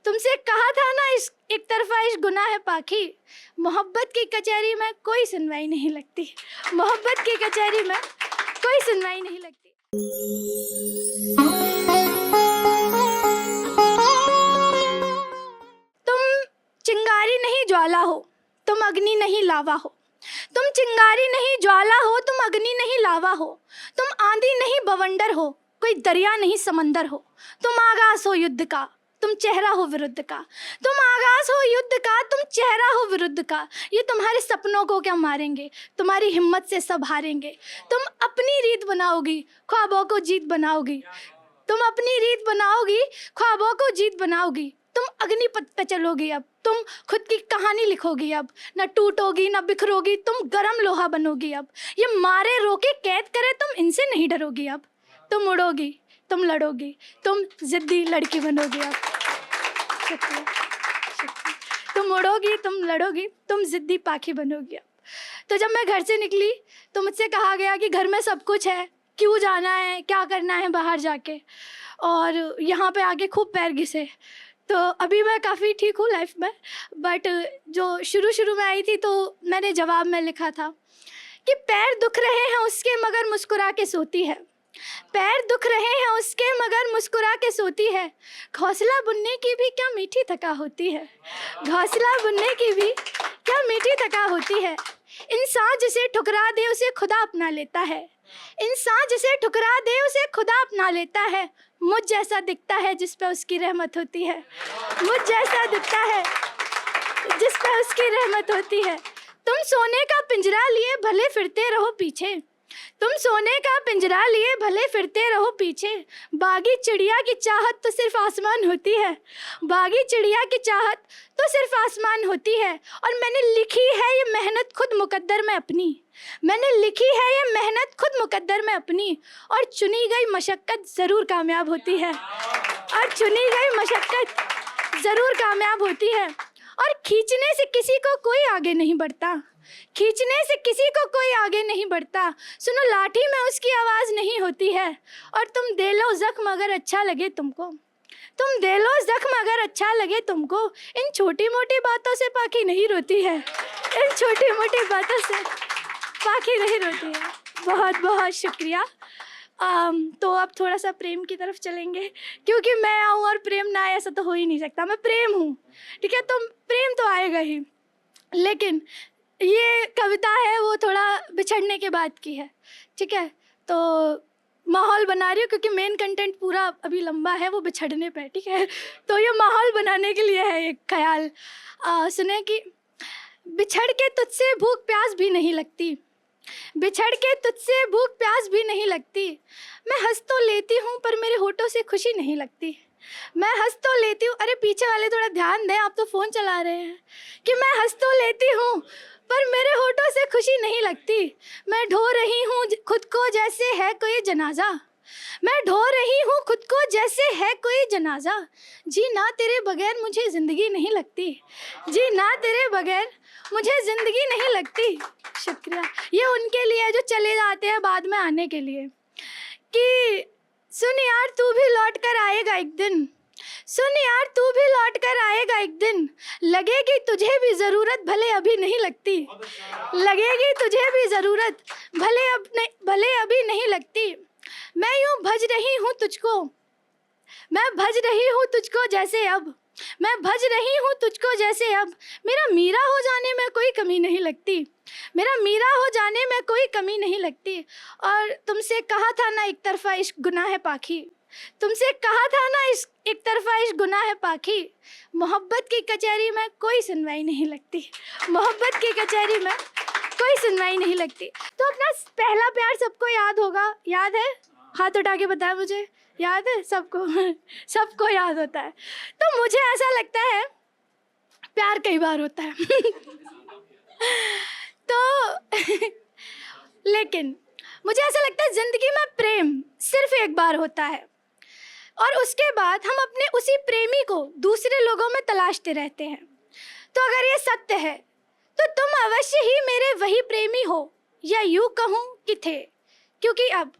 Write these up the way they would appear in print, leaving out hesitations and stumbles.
तुमसे कहा था ना इस एक तरफा इश्क गुनाह है पाखी, मोहब्बत की कचहरी में कोई सुनवाई नहीं लगती, मोहब्बत की कचहरी में कोई सुनवाई नहीं लगती। तुम चिंगारी नहीं ज्वाला हो, तुम अग्नि नहीं लावा हो, तुम चिंगारी नहीं ज्वाला हो, तुम अग्नि नहीं लावा हो, तुम आंधी नहीं बवंडर हो, कोई दरिया नहीं समंदर हो, तुम आगाज हो युद्ध का, तुम चेहरा हो विरुद्ध का, तुम आगाज हो युद्ध का, तुम चेहरा हो विरुद्ध का। ये तुम्हारे सपनों को क्या मारेंगे, तुम्हारी हिम्मत से सब हारेंगे। तुम अपनी रीत बनाओगी, ख्वाबों को जीत बनाओगी, तुम अपनी रीत बनाओगी, ख्वाबों को जीत बनाओगी। तुम अग्निपथ पे चलोगी अब, तुम खुद की कहानी लिखोगी अब, न टूटोगी न बिखरोगी, तुम गरम लोहा बनोगी अब। ये मारे रोके कैद करे तुम इनसे नहीं डरोगी अब, तुम उड़ोगी, तुम लड़ोगी, तुम जिद्दी लड़की बनोगी अब। शुक्रिया, शुक्रिया। तुम उड़ोगी, तुम लड़ोगी, तुम जिद्दी पाखी बनोगी अब। तो जब मैं घर से निकली तो मुझसे कहा गया कि घर में सब कुछ है, क्यों जाना है, क्या करना है बाहर जाके, और यहाँ पे आके खूब पैर घिसे। तो अभी मैं काफ़ी ठीक हूँ लाइफ में, बट जो शुरू में आई थी तो मैंने जवाब में लिखा था कि पैर दुख रहे हैं उसके मगर मुस्कुरा के सोती है, पैर दुख रहे हैं उसके मगर मुस्कुरा के सोती है। घोंसला बुनने की भी क्या मीठी थका होती है, घोंसला बुनने की भी क्या मीठी थका होती है। इंसान जिसे ठुकरा दे उसे खुदा अपना लेता है, इंसान जिसे ठुकरा दे उसे खुदा अपना लेता है। मुझ जैसा दिखता है जिस पे उसकी रहमत होती है, मुझ जैसा दिखता है जिस पे उसकी रहमत होती है। तुम सोने का पिंजरा लिए भले फिरते रहो पीछे, तुम सोने का पिंजरा लिए भले फिरते रहो पीछे। बागी चिड़िया की चाहत तो सिर्फ आसमान होती है, बागी चिड़िया की चाहत तो सिर्फ आसमान होती है। और मैंने लिखी है ये मेहनत खुद मुकद्दर में अपनी, मैंने लिखी है ये मेहनत खुद मुकद्दर में अपनी। और चुनी गई मशक्क़त ज़रूर कामयाब होती है, और चुनी गई मशक्क़त ज़रूर कामयाब होती है। और खींचने से किसी को कोई आगे नहीं बढ़ता, खींचने से किसी को कोई आगे नहीं बढ़ता। सुनो लाठी में उसकी आवाज़ नहीं होती है। और तुम दे लो ज़ख्म अगर अच्छा लगे तुमको, तुम दे लो ज़ख्म अगर अच्छा लगे तुमको। इन छोटी मोटी बातों से पाखी नहीं रोती है, इन छोटी मोटी बातों से पाखी नहीं रोती है। बहुत बहुत शुक्रिया। तो अब थोड़ा सा प्रेम की तरफ चलेंगे, क्योंकि मैं आऊँ और प्रेम ना आए ऐसा तो हो ही नहीं सकता। मैं प्रेम हूँ, ठीक है, तो प्रेम तो आएगा ही। लेकिन ये कविता है वो थोड़ा बिछड़ने के बाद की है, ठीक है। तो माहौल बना रही हूँ क्योंकि मेन कंटेंट पूरा अभी लंबा है वो बिछड़ने पे, ठीक है। तो ये माहौल बनाने के लिए है एक ख्याल। सुने कि बिछड़ के तुझसे भूख प्यास भी नहीं लगती, बिछड़ के तुझसे भूख प्यास भी नहीं लगती। मैं हंस तो लेती हूँ पर मेरे होठों से खुशी नहीं लगती, मैं हंस तो लेती हूँ। अरे पीछे वाले थोड़ा ध्यान दें, आप तो फ़ोन चला रहे हैं। कि मैं हंस तो लेती हूँ पर मेरे होठों से खुशी नहीं लगती। मैं ढो रही हूँ खुद को जैसे है कोई जनाजा, मैं ढो रही हूँ खुद को जैसे है कोई जनाजा। जी ना तेरे बगैर मुझे ज़िंदगी नहीं लगती, जी ना तेरे बगैर मुझे ज़िंदगी नहीं लगती। शुक्रिया। ये उनके लिए जो चले जाते हैं बाद में आने के लिए, कि सुन यार तू भी लौट कर आएगा एक दिन, सुन यार तू भी लौट कर आएगा एक दिन। लगेगी तुझे भी ज़रूरत भले अभी नहीं लगती, लगेगी तुझे भी ज़रूरत भले अभी नहीं लगती। मैं यूँ भज रही हूँ तुझको, मैं भज रही हूँ तुझको जैसे अब, मैं भज रही हूँ तुझको जैसे अब। मेरा मीरा हो जाने में कोई कमी नहीं लगती, मेरा मीरा हो जाने में कोई कमी नहीं लगती। और तुमसे कहा था ना एक तरफा इश्क गुनाह है पाखी, तुमसे कहा था ना एक तरफा इश्क गुनाह है पाखी। मोहब्बत की कचहरी में कोई सुनवाई नहीं लगती, मोहब्बत की कचहरी में कोई सुनवाई नहीं लगती। तो अपना पहला प्यार सबको याद होगा, याद है? हाथ उठा के बताया मुझे, याद है सबको? सबको याद होता है। तो मुझे ऐसा लगता है प्यार कई बार होता है तो लेकिन मुझे ऐसा लगता है ज़िंदगी में प्रेम सिर्फ एक बार होता है, और उसके बाद हम अपने उसी प्रेमी को दूसरे लोगों में तलाशते रहते हैं। तो अगर ये सत्य है तो तुम अवश्य ही मेरे वही प्रेमी हो, या यूँ कहूँ कि थे, क्योंकि अब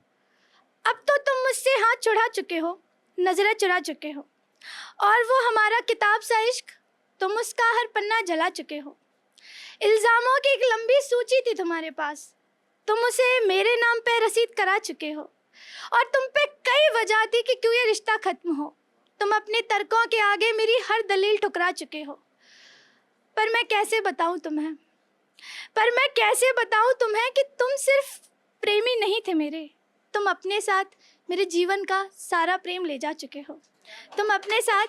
तो तुम मुझसे हाथ छुड़ा चुके हो, नज़रें चुरा चुके हो। और वो हमारा किताब सा इश्क, तुम उसका हर पन्ना जला चुके हो। इल्ज़ामों की एक लंबी सूची थी तुम्हारे पास, तुम उसे मेरे नाम पे रसीद करा चुके हो। और तुम पे कई वजह थी कि क्यों ये रिश्ता ख़त्म हो। तुम अपने तर्कों के आगे मेरी हर दलील ठुकरा चुके हो। पर मैं कैसे बताऊं तुम्हें कि तुम सिर्फ प्रेमी नहीं थे मेरे, तुम अपने साथ मेरे जीवन का सारा प्रेम ले जा चुके हो। तुम अपने साथ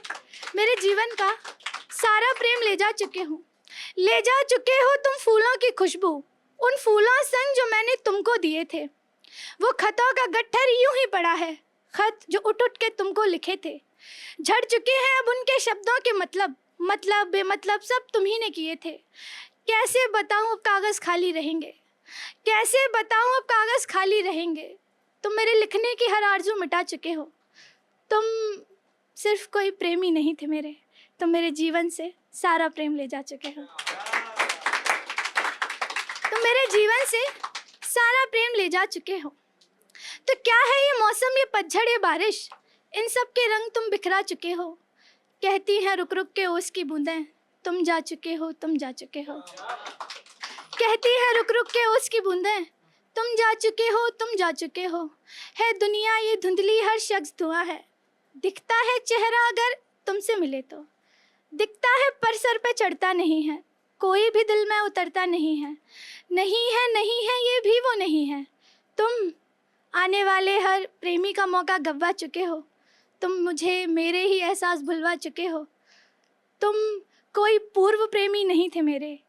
मेरे जीवन का सारा प्रेम ले जा चुके हो तुम फूलों की खुशबू, उन फूलों संग जो मैंने तुमको दिए थे। वो खतों का गट्ठर यूं ही पड़ा है, खत जो उठ उठ के तुमको लिखे थे। झड़ चुके हैं अब उनके शब्दों के मतलब बेमतलब सब तुम ही ने किए थे। कैसे बताऊं अब कागज़ खाली रहेंगे। तुम मेरे लिखने की हर आरज़ू मिटा चुके हो। तुम सिर्फ कोई प्रेमी नहीं थे मेरे, तुम मेरे जीवन से सारा प्रेम ले जा चुके हो। तो क्या है ये मौसम, ये पतझड़, ये बारिश, इन सब के रंग तुम बिखरा चुके हो। कहती हैं रुक रुक के ओस की बूंदें, तुम जा चुके हो। कहती है रुक रुक के ओस की बूंदें, तुम जा चुके हो। है दुनिया ये धुंधली, हर शख्स धुआं है। दिखता है चेहरा अगर तुमसे मिले तो, दिखता है पर सर पे चढ़ता नहीं है। कोई भी दिल में उतरता नहीं है ये भी वो नहीं है। तुम आने वाले हर प्रेमी का मौका गंवा चुके हो। तुम मुझे मेरे ही एहसास भुलवा चुके हो। तुम कोई पूर्व प्रेमी नहीं थे मेरे,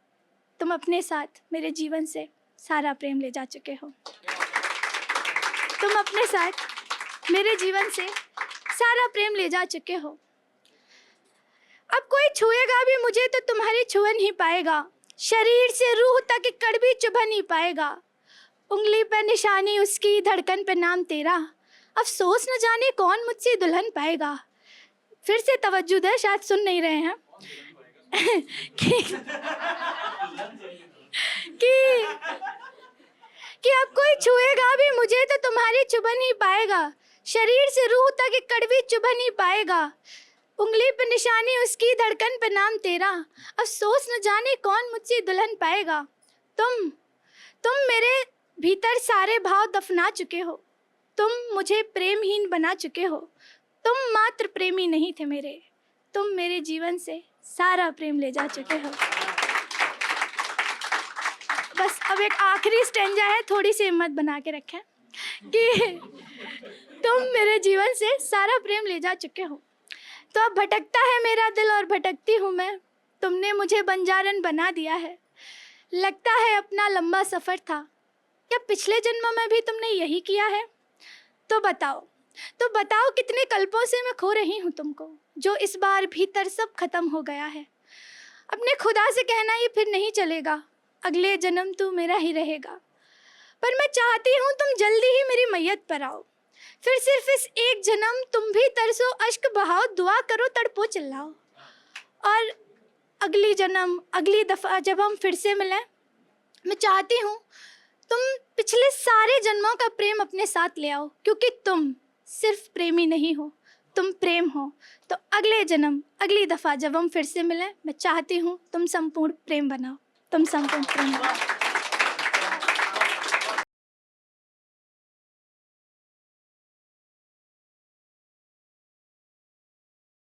तुम अपने साथ मेरे जीवन से सारा प्रेम ले जा चुके हो। अब कोई छुएगा भी मुझे तो तुम्हारी छुआ नहीं पाएगा। शरीर से रूह तक एक कण भी चुभा नहीं पाएगा। उंगली पे निशानी उसकी, धड़कन पे नाम तेरा। अफसोस न जाने कौन मुझसे दुल्हन पाएगा। फिर से तवज्जो दे, शायद सुन नहीं रहे हैं कि अब कोई छुएगा भी मुझे तो तुम्हारी चुभा नहीं पाएगा। शरीर से रूह तक एक कण भी चुभा नहीं पाएगा। उंगली पे निशानी उसकी, धड़कन पे नाम तेरा। अफसोस न जाने कौन मुझसे दुल्हन पाएगा। तुम मेरे भीतर सारे भाव दफना चुके हो। तुम मुझे प्रेमहीन बना चुके हो। तुम मात्र प्रेमी नहीं थे मेरे, तुम मेरे जीवन से सारा प्रेम ले जा चुके हो। बस अब एक आखिरी स्टेंजा है, थोड़ी सी हिम्मत बना के रखें कि तुम मेरे जीवन से सारा प्रेम ले जा चुके हो। तो अब भटकता है मेरा दिल और भटकती हूँ मैं। तुमने मुझे बंजारन बना दिया है। लगता है अपना लंबा सफ़र था, क्या पिछले जन्मों में भी तुमने यही किया है? तो बताओ कितने कल्पों से मैं खो रही हूँ तुमको, जो इस बार भीतर सब खत्म हो गया है। अपने खुदा से कहना ये फिर नहीं चलेगा, अगले जन्म तू मेरा ही रहेगा। पर मैं चाहती हूँ तुम जल्दी ही मेरी मैयत पर आओ। फिर सिर्फ इस एक जन्म तुम भी तरसो, अश्क बहाओ, दुआ करो, तड़पो, चिल्लाओ। और अगली दफ़ा जब हम फिर से मिलें, मैं चाहती हूँ तुम पिछले सारे जन्मों का प्रेम अपने साथ ले आओ, क्योंकि तुम सिर्फ प्रेमी नहीं हो, तुम प्रेम हो। तो अगली दफ़ा जब हम फिर से मिलें, मैं चाहती हूँ तुम संपूर्ण प्रेम बनाओ।